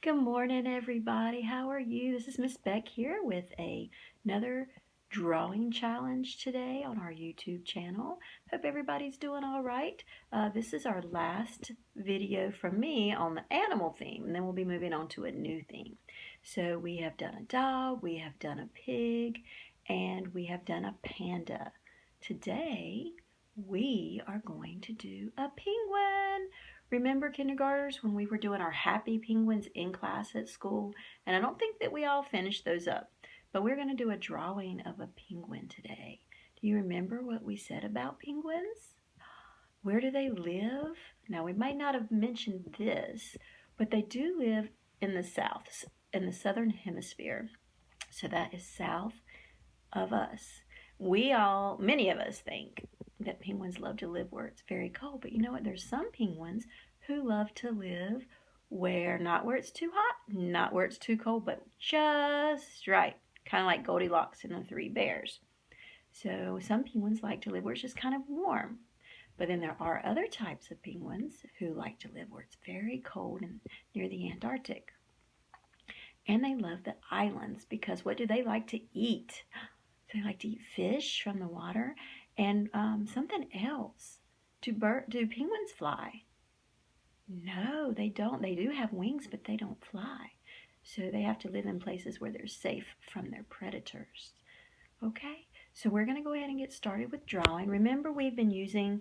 Good morning, everybody. How are you? This is Miss Beck here with another drawing challenge today on our YouTube channel. Hope everybody's doing all right. This is our last video from me on the animal theme, and then we'll be moving on to a new theme. So we have done a dog, we have done a pig, and we have done a panda. Today, we are going to do a penguin. Remember, kindergartners, when we were doing our happy penguins in class at school? And I don't think that we all finished those up, but we're going to do a drawing of a penguin today. Do you remember what we said about penguins? Where do they live? Now, we might not have mentioned this, but they do live in the south, in the southern hemisphere. So that is south of us. Many of us think that penguins love to live where it's very cold, but you know what? There's some penguins who love to live not where it's too hot, not where it's too cold, but just right. Kind of like Goldilocks and the Three Bears. So some penguins like to live where it's just kind of warm. But then there are other types of penguins who like to live where it's very cold and near the Antarctic. And they love the islands because what do they like to eat? They like to eat fish from the water and something else. Do penguins fly? No, they don't. They do have wings, but they don't fly. So they have to live in places where they're safe from their predators. Okay, so we're going to go ahead and get started with drawing. Remember, I've been using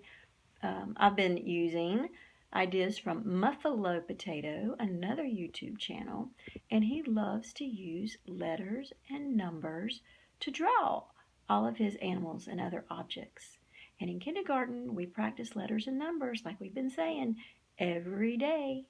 ideas from Muffalo Potato, another YouTube channel, and he loves to use letters and numbers to draw all of his animals and other objects. And in kindergarten, we practice letters and numbers, like we've been saying, every day.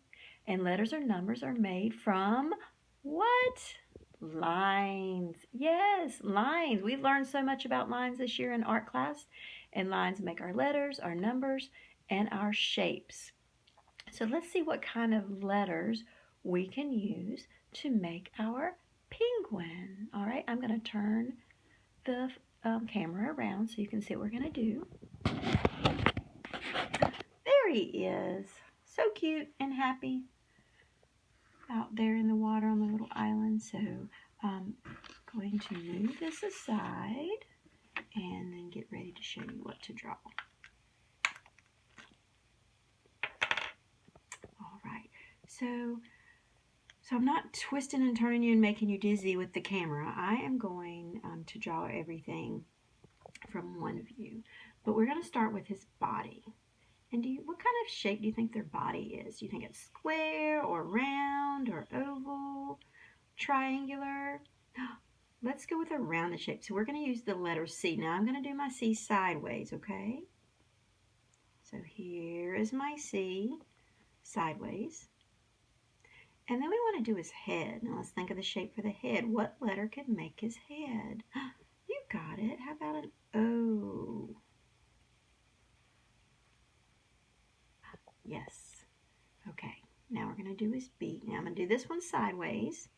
And letters or numbers are made from what? Lines. Yes, lines. We've learned so much about lines this year in art class, and lines make our letters, our numbers, and our shapes. So let's see what kind of letters we can use to make our penguin. All right, I'm going to turn the camera around so you can see what we're going to do. There he is. So cute and happy out there in the water on the little island. So I'm going to move this aside and then get ready to show you what to draw. All right, so I'm not twisting and turning you and making you dizzy with the camera. I am going to draw everything from one view, but we're going to start with his body. And what kind of shape do you think their body is? Do you think it's square or round or oval, triangular? Let's go with a rounded shape. So we're going to use the letter C. Now I'm going to do my C sideways, okay? So here is my C sideways. And then we want to do his head. Now let's think of the shape for the head. What letter could make his head? You got it. How about an O? Yes. Okay. Now we're going to do his beak. Now I'm going to do this one sideways.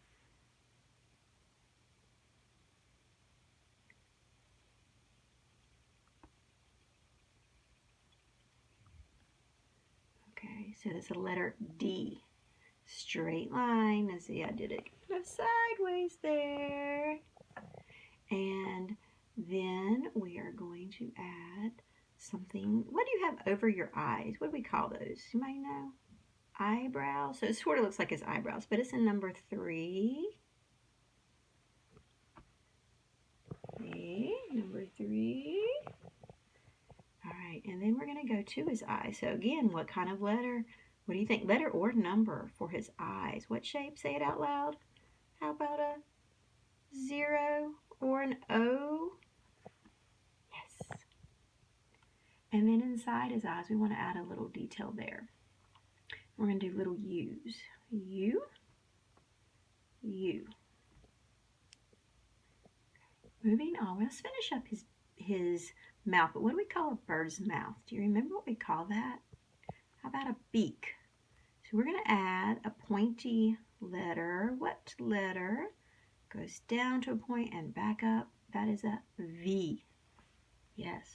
Okay, so that's a letter D. Straight line. Let's see, I did it sideways there. And then we are going to add something. What do you have over your eyes? What do we call those? You might know. Eyebrows. So it sort of looks like his eyebrows, but it's in number 3. Okay, number 3. All right, and then we're going to go to his eyes. So again, what kind of letter? What do you think? Letter or number for his eyes? What shape? Say it out loud. How about a 0 or an O? Yes. And then inside his eyes, we want to add a little detail there. We're going to do little U's. U, U. Moving on, let's finish up his mouth. But what do we call a bird's mouth? Do you remember what we call that? How about a beak? So we're going to add a pointy letter. What letter goes down to a point and back up? That is a V. Yes.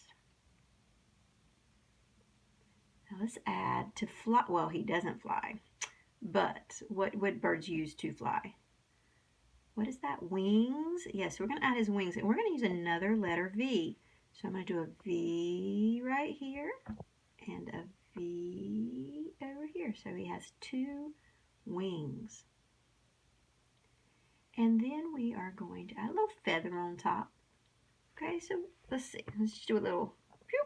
Now let's add to fly. Well, he doesn't fly. But what would birds use to fly? What is that? Wings? Yes, we're going to add his wings. And we're going to use another letter V. So I'm going to do a V right here and a V over here. So he has 2 wings. And then we are going to add a little feather on top. Okay, so let's see. Let's just do a little, whew.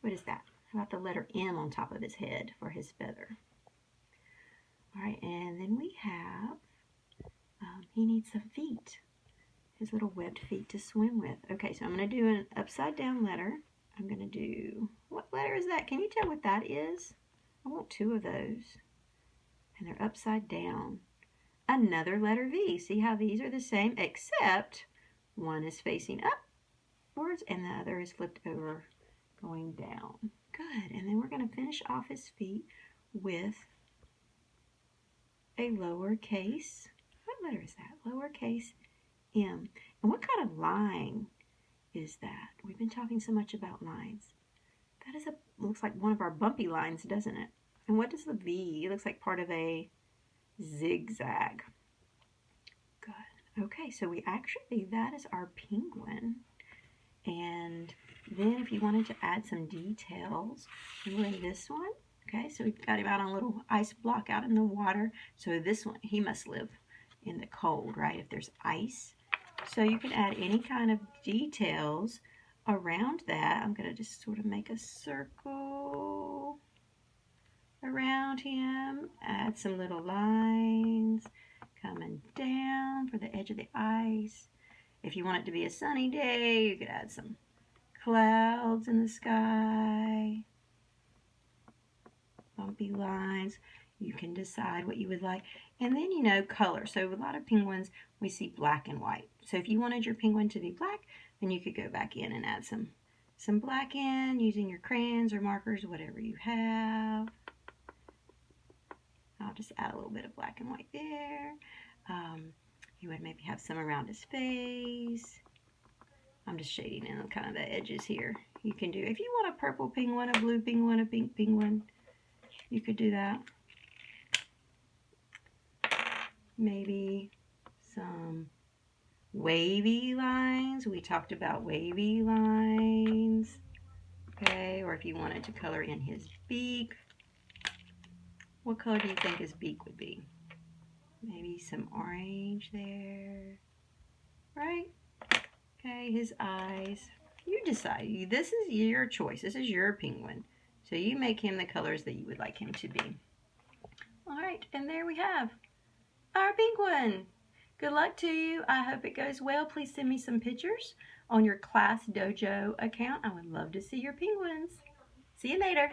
What is that? How about the letter M on top of his head for his feather? All right, and then we have, he needs some feet. His little webbed feet to swim with. Okay, so I'm going to do an upside down letter. I'm going to do, what letter is that? Can you tell what that is? I want 2 of those. And they're upside down. Another letter V. See how these are the same, except one is facing upwards and the other is flipped over, going down. Good. And then we're going to finish off his feet with a lowercase, what letter is that? Lowercase M. And what kind of line is that? We've been talking so much about lines. That is looks like one of our bumpy lines, doesn't it? And what does the V? It looks like part of a zigzag. Good. Okay, so that is our penguin. And then if you wanted to add some details, remember this one? Okay, so we've got him out on a little ice block out in the water. So this one, he must live in the cold, right, if there's ice. So you can add any kind of details around that. I'm going to just sort of make a circle around him, add some little lines coming down for the edge of the ice. If you want it to be a sunny day, you could add some clouds in the sky, bumpy lines. You can decide what you would like. And then, you know, color. So a lot of penguins, we see black and white. So if you wanted your penguin to be black, then you could go back in and add some black in using your crayons or markers, whatever you have. I'll just add a little bit of black and white there. You would maybe have some around his face. I'm just shading in kind of the edges here. You can do, if you want a purple penguin, a blue penguin, a pink penguin, you could do that. Maybe some wavy lines. We talked about wavy lines. Okay, or if you wanted to color in his beak, what color do you think his beak would be? Maybe some orange there, right? Okay, his eyes. You decide. This is your choice. This is your penguin. So you make him the colors that you would like him to be. All right, and there we have our penguin. Good luck to you. I hope it goes well. Please send me some pictures on your Class Dojo account. I would love to see your penguins. See you later.